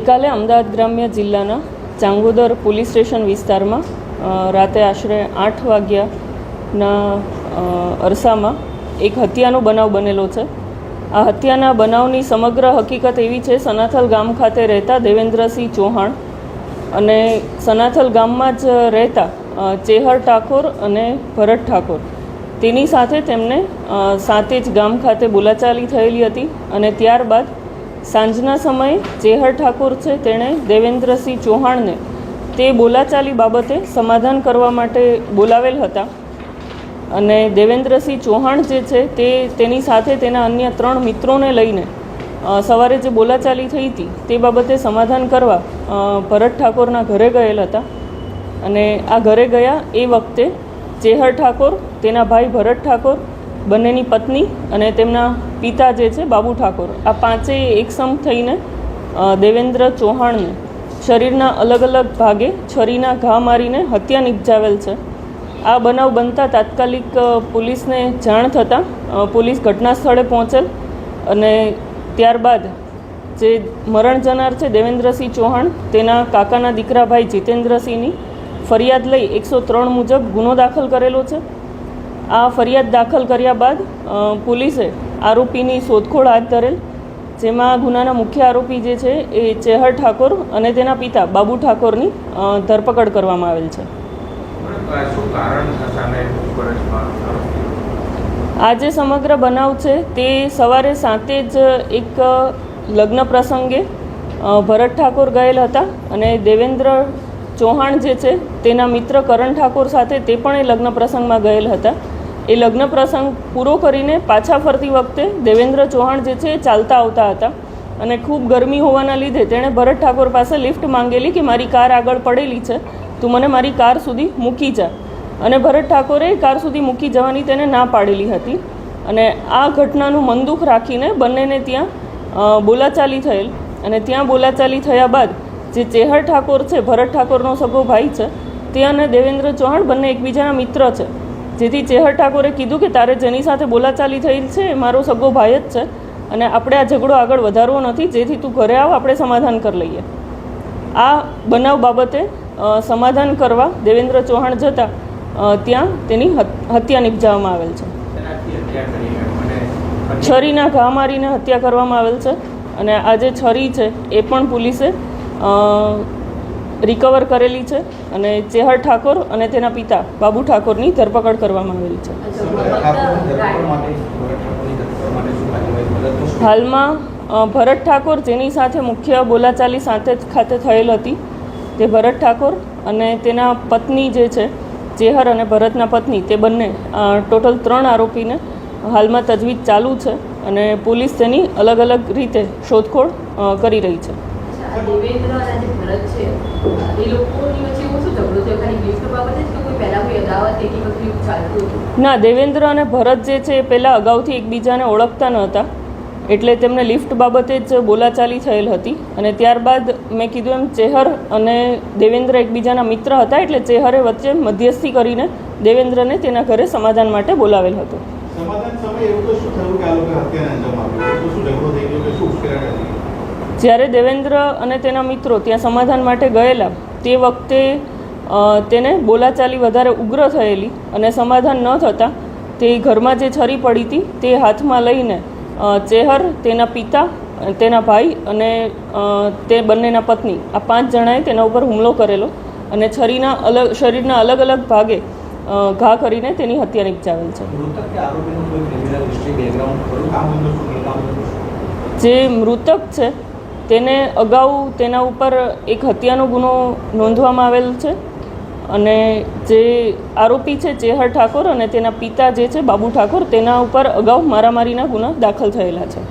ગઈકાલે અમદાવાદ ગ્રામ્ય જિલ્લાના ચાંગોદર પોલીસ સ્ટેશન વિસ્તારમાં રાતે આશરે 8 વાગ્યાના અરસામાં એક હત્યાનો બનાવ બનેલો છે। આ હત્યાના બનાવની સમગ્ર હકીકત એવી છે, સનાથલ ગામ ખાતે રહેતા દેવેન્દ્રસિંહ ચૌહાણ અને સનાથલ ગામમાં જ રહેતા ચેહર ઠાકોર અને ભરત ઠાકોર તેની સાથે તેમને સાતેજ ગામ ખાતે બોલાચાલી થયેલી હતી અને ત્યારબાદ સાંજના સમયે ચેહર ઠાકોર છે તેણે દેવેન્દ્રસિંહ ચૌહાણને તે બોલાચાલી બાબતે સમાધાન કરવા માટે બોલાવેલ હતા અને દેવેન્દ્રસિંહ ચૌહાણ જે છે તે તેની સાથે તેના અન્ય 3 મિત્રોને લઈને સવારે જે બોલાચાલી થઈ હતી તે બાબતે સમાધાન કરવા ભરત ઠાકોરના ઘરે ગયેલ હતા અને આ ઘરે ગયા એ વખતે ચેહર ઠાકોર, તેના ભાઈ ભરત ઠાકોર, બંનેની પત્ની અને તેમના પિતા જે છે બાબુ ઠાકોર, આ પાંચેય એકસમ થઈને દેવેન્દ્ર ચૌહાણને શરીરના અલગ અલગ ભાગે છરીના ઘા મારીને હત્યા નિપજાવેલ છે। આ બનાવ બનતા તાત્કાલિક પોલીસને જાણ થતાં પોલીસ ઘટના સ્થળે પહોંચેલ અને ત્યારબાદ જે મરણ જનાર છે દેવેન્દ્રસિંહ ચૌહાણ તેના કાકાના દીકરા ભાઈ જીતેન્દ્રસિંહની ફરિયાદ લઈ 103 મુજબ ગુનો દાખલ કરેલો છે। આ ફરિયાદ દાખલ કર્યા બાદ પોલીસે આરોપીની શોધખોળ હાથ ધરેલ, જેમાં ગુનાના મુખ્ય આરોપી જે છે એ ચેહર ઠાકોર અને તેના પિતા બાબુ ઠાકોરની ધરપકડ કરવામાં આવેલ છે। આ જે સમગ્ર બનાવ છે તે સવારે 7 જ એક લગ્ન પ્રસંગે ભરત ઠાકોર ગયેલ હતા અને દેવેન્દ્ર ચૌહાણ જે છે તેના મિત્ર કરણ ઠાકોર સાથે તે પણ એ લગ્ન પ્રસંગમાં ગયેલ હતા। એ લગ્ન પ્રસંગ પૂરો કરીને પાછા ફરતી વખતે દેવેન્દ્ર ચૌહાણ જે છે એ ચાલતા આવતા હતા અને ખૂબ ગરમી હોવાના લીધે તેણે ભરત ઠાકોર પાસે લિફ્ટ માંગેલી કે મારી કાર આગળ પડેલી છે, તું મને મારી કાર સુધી મૂકી જા, અને ભરત ઠાકોરે કાર સુધી મૂકી જવાની તેને ના પાડેલી હતી અને આ ઘટનાનું મનદુખ રાખીને બંનેને ત્યાં બોલાચાલી થયેલ અને ત્યાં બોલાચાલી થયા બાદ જે ચેહર ઠાકોર છે, ભરત ઠાકોરનો સગો ભાઈ છે, તે અને દેવેન્દ્ર ચૌહાણ બંને એકબીજાના મિત્ર છે, જેથી ચેહર ઠાકોરે કીધું કે તારે જેની સાથે બોલાચાલી થઈ છે એ મારો સગો ભાઈ જ છે અને આપણે આ ઝઘડો આગળ વધારવો નથી, જેથી તું ઘરે આવ, આપણે સમાધાન કરી લઈએ। આ બનાવ બાબતે સમાધાન કરવા દેવેન્દ્ર ચૌહાણ જતાં ત્યાં તેની હત્યા નિપજાવવામાં આવેલ છે। છરીના ઘા મારીને હત્યા કરવામાં આવેલ છે અને આ જે છરી છે એ પણ પોલીસે રિકવર કરેલી છે અને ચેહર ઠાકોર અને તેના પિતા બાબુ ઠાકોરની ધરપકડ કરવામાં આવેલી છે। હાલમાં ભરત ઠાકોર, જેની સાથે મુખ્ય બોલાચાલી સાથે ખાતે થયેલ હતી, તે ભરત ઠાકોર અને તેના પત્ની જે છે ચેહર અને ભરતના પત્ની, તે બંને ટોટલ 3 આરોપીને હાલમાં તજવીજ ચાલુ છે અને પોલીસ તેની અલગ અલગ રીતે શોધખોળ કરી રહી છે। ના, દેવેન્દ્ર અને ભરત જે છે એ પહેલાં અગાઉથી એકબીજાને ઓળખતા ન હતા, એટલે તેમને લિફ્ટ બાબતે જ બોલાચાલી થયેલ હતી અને ત્યારબાદ મેં કીધું એમ ચેહર અને દેવેન્દ્ર એકબીજાના મિત્ર હતા, એટલે ચેહરે વચ્ચે મધ્યસ્થી કરીને દેવેન્દ્રને તેના ઘરે સમાધાન માટે બોલાવેલ હતો। જ્યારે દેવેન્દ્ર અને તેના મિત્રો ત્યાં સમાધાન માટે ગયેલા તે વખતે તેને બોલાચાલી વધારે ઉગ્ર થયેલી અને સમાધાન ન થતાં તે ઘરમાં જે છરી પડી હતી તે હાથમાં લઈને ચેહર, તેના પિતા, તેના ભાઈ અને તે બંનેના પત્ની, આ 5 જણાએ તેના ઉપર હુમલો કરેલો અને શરીરના અલગ અલગ ભાગે ઘા કરીને તેની હત્યા નિપજાવેલ છે। જે મૃતક છે તેને અગાઉ તેના ઉપર એક હત્યાનો ગુનો નોંધવામાં આવેલ છે અને જે આરોપી છે ચેહર ઠાકોર અને તેના પિતા જે છે બાબુ ઠાકોર, તેના ઉપર અગાઉ મારામારીના ગુના દાખલ થયેલા છે।